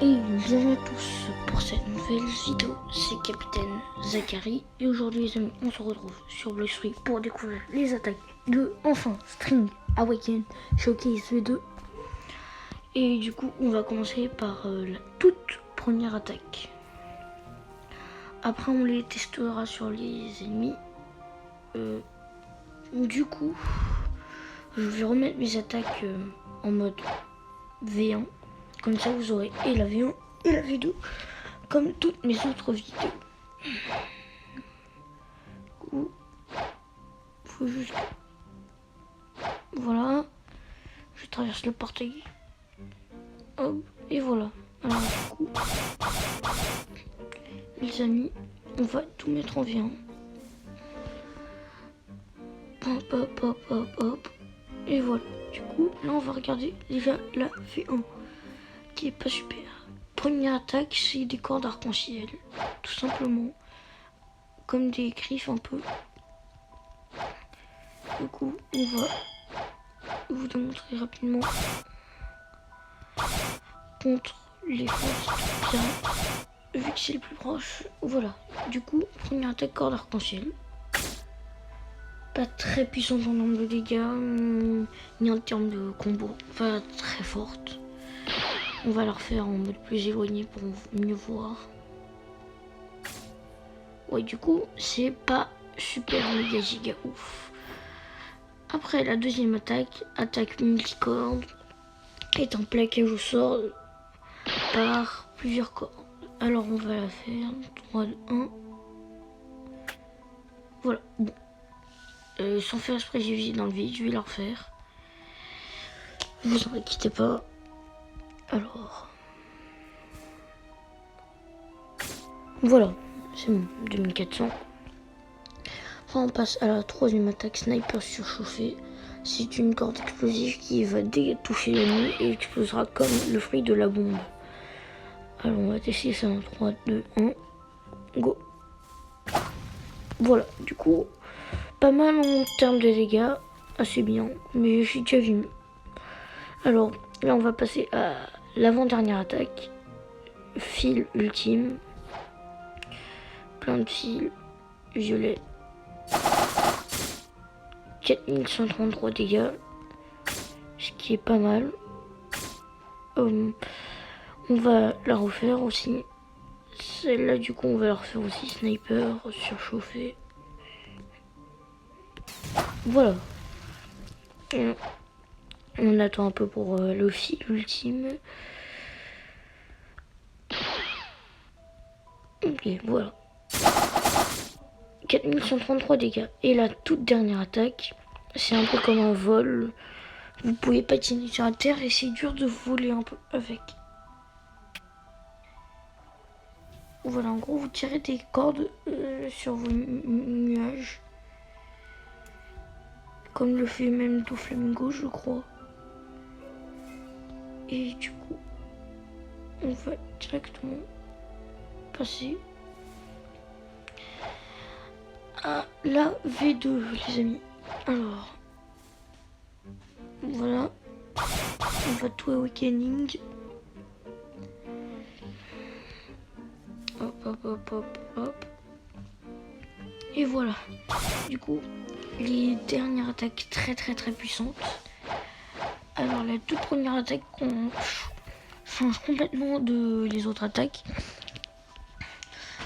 Et bienvenue à tous pour cette nouvelle vidéo, c'est Capitaine Zachary et aujourd'hui les amis on se retrouve sur Bloxfree pour découvrir les attaques de enfin String Awaken Showcase V2. Et du coup on va commencer par la toute première attaque. Après on les testera sur les ennemis. Du coup je vais remettre mes attaques en mode V1. Comme ça vous aurez et la V1 et la V2 comme toutes mes autres vidéos. Du coup, faut juste... Voilà. Je traverse le portail. Hop, et voilà. Alors du coup, les amis, on va tout mettre en V1. Hop, hop, hop, hop, hop. Et voilà. Du coup, là on va regarder déjà la V1. Qui est pas super. Première attaque, c'est des cordes arc-en-ciel, tout simplement, comme des griffes un peu. Du coup, on va vous démontrer rapidement contre les forces pirates, vu que c'est le plus proche. Voilà. Du coup, première attaque corde arc-en-ciel. Pas très puissante en nombre de dégâts, ni en termes de combo. Pas très forte. On va la refaire en mode plus éloigné pour mieux voir. Ouais, du coup, c'est pas super méga giga ouf. Après, la deuxième attaque, attaque multicorde, est un plaquage au sort par plusieurs cordes. Alors, on va la faire 3, 2, 1. Voilà, bon. Sans faire exprès, j'ai visé dans le vide, je vais la refaire. Vous en inquiétez pas. Alors. Voilà, c'est bon, 2400. Enfin, on passe à la troisième attaque, sniper surchauffé. C'est une corde explosive qui va toucher l'ennemi et explosera comme le fruit de la bombe. Alors on va tester ça en 3, 2, 1, go. Voilà, du coup, pas mal en termes de dégâts, assez bien, mais j'ai déjà vu mieux. Alors là on va passer à l'avant-dernière attaque, fil ultime, plein de fils, violet. 4133 dégâts, ce qui est pas mal. On va la refaire aussi. Celle-là, du coup, on va la refaire aussi. Sniper, surchauffé. Voilà. On attend un peu pour le fil ultime. Ok, voilà. 4133 dégâts. Et la toute dernière attaque, c'est un peu comme un vol. Vous pouvez patiner sur la terre et c'est dur de voler un peu avec. Voilà, en gros, vous tirez des cordes sur vos nuages. Comme le fait même Doflamingo, je crois. Et du coup, on va directement passer à la V2, les amis. Alors, voilà. On va tout awakening. Hop, hop, hop, hop, hop. Et voilà. Du coup, les dernières attaques très puissantes. Alors, la toute première attaque, on change complètement de les autres attaques.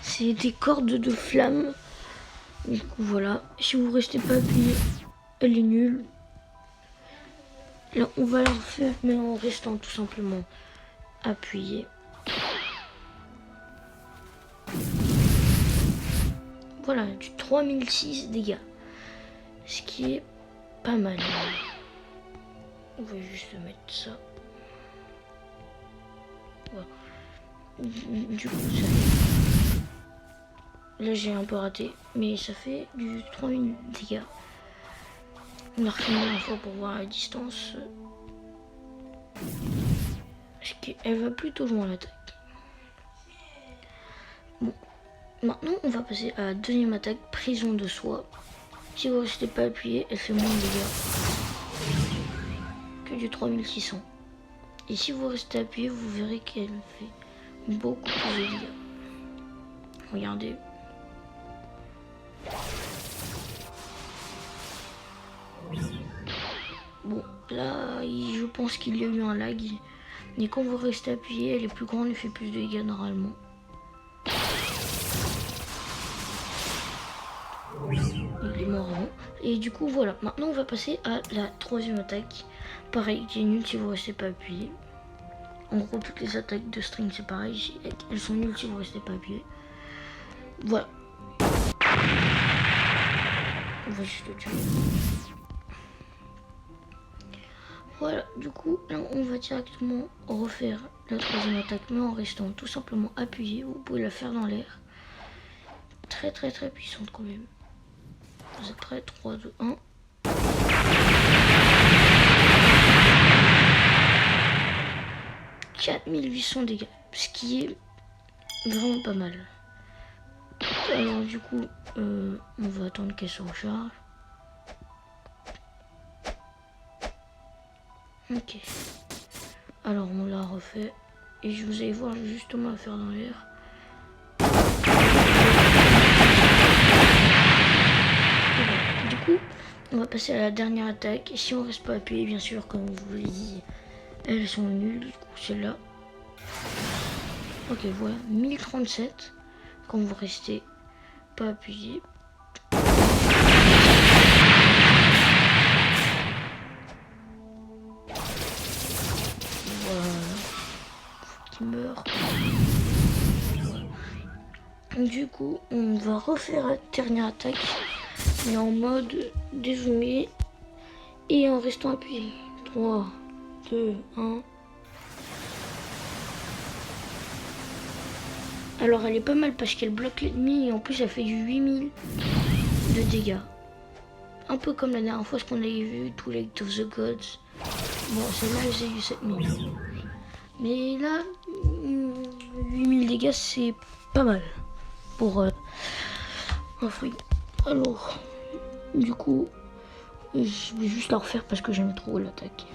C'est des cordes de flamme. Du coup, voilà. Si vous restez pas appuyé, elle est nulle. Là, on va la refaire, mais en restant tout simplement appuyé. Voilà, du 3006 dégâts. Ce qui est pas mal. On va juste mettre ça. Voilà. Du coup, ça fait... Là, j'ai un peu raté, mais ça fait du 3000 dégâts. On a refait une fois pour voir la distance. Parce qu'elle va plutôt loin l'attaque. Bon. Maintenant, on va passer à la deuxième attaque, prison de soi. Si vous restez pas appuyé, elle fait moins de dégâts que du 3600. Et si vous restez appuyé, vous verrez qu'elle fait beaucoup plus de dégâts. Regardez. Bon, là, je pense qu'il y a eu un lag. Mais quand vous restez appuyé, elle est plus grande et fait plus de dégâts normalement. Il est mort avant. Et du coup, voilà. Maintenant, on va passer à la troisième attaque. Pareil, qui est nulle si vous restez pas appuyé. En gros, toutes les attaques de string, c'est pareil. Elles sont nulles si vous restez pas appuyé. Voilà. On va juste le tuer. Voilà, du coup, là, on va directement refaire la troisième attaque, mais en restant tout simplement appuyé. Vous pouvez la faire dans l'air. Très très très puissante quand même. Vous êtes prêts? 3, 2, 1. « 4800 dégâts, ce qui est vraiment pas mal. Alors du coup, on va attendre qu'elle se recharge. Ok. Alors on l'a refait. Et je vous allez voir justement la faire dans l'air. Du coup, on va passer à la dernière attaque. Et si on reste pas appuyé, bien sûr, comme je vous l'ai dit, elles sont nulles. Du coup, celle-là. Ok, voilà. 1037. Quand vous restez pas appuyé. Voilà. Faut qu'il meure. Voilà. Du coup, on va refaire la dernière attaque. Mais en mode dézoomé. Et en restant appuyé. 3, 2, 1. Alors elle est pas mal parce qu'elle bloque l'ennemi et en plus elle fait du 8000 de dégâts. Un peu comme la dernière fois ce qu'on avait vu, Twilight of the Gods. Bon, celle-là elle faisait du 7000. Mais là, 8000 dégâts c'est pas mal pour un fruit. Alors, du coup, je vais juste la refaire parce que j'aime trop l'attaque.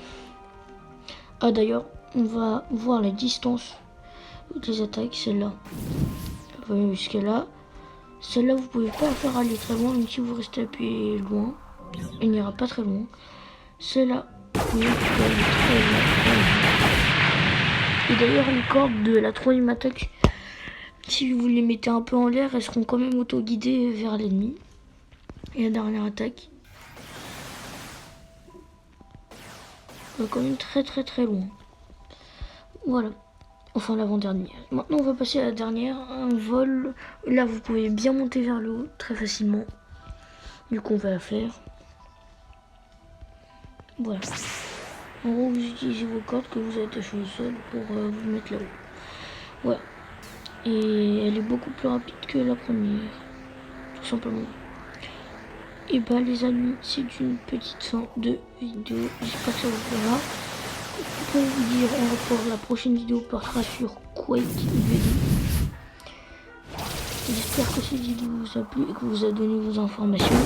Ah d'ailleurs, on va voir la distance des attaques, celle-là. Vous voyez jusqu'à là. Celle-là, vous pouvez pas la faire aller très loin, même si vous restez appuyé loin. Elle n'ira pas très loin. Celle-là, vous pouvez aller très loin. Et d'ailleurs, les cordes de la troisième attaque, si vous les mettez un peu en l'air, elles seront quand même auto-guidées vers l'ennemi. Et la dernière attaque va quand même très très très loin. Voilà. Enfin l'avant-dernière. Maintenant on va passer à la dernière, un vol. Là vous pouvez bien monter vers le haut très facilement. Du coup on va la faire. Voilà. En gros vous utilisez vos cordes que vous attachez au sol pour vous mettre là-haut. Voilà. Et elle est beaucoup plus rapide que la première. Tout simplement. Et bah les amis, c'est une petite fin de vidéo. J'espère que ça vous plaira. Pour vous dire, on reprend la prochaine vidéo portera sur Quake VD. J'espère que cette vidéo vous a plu et que vous a donné vos informations.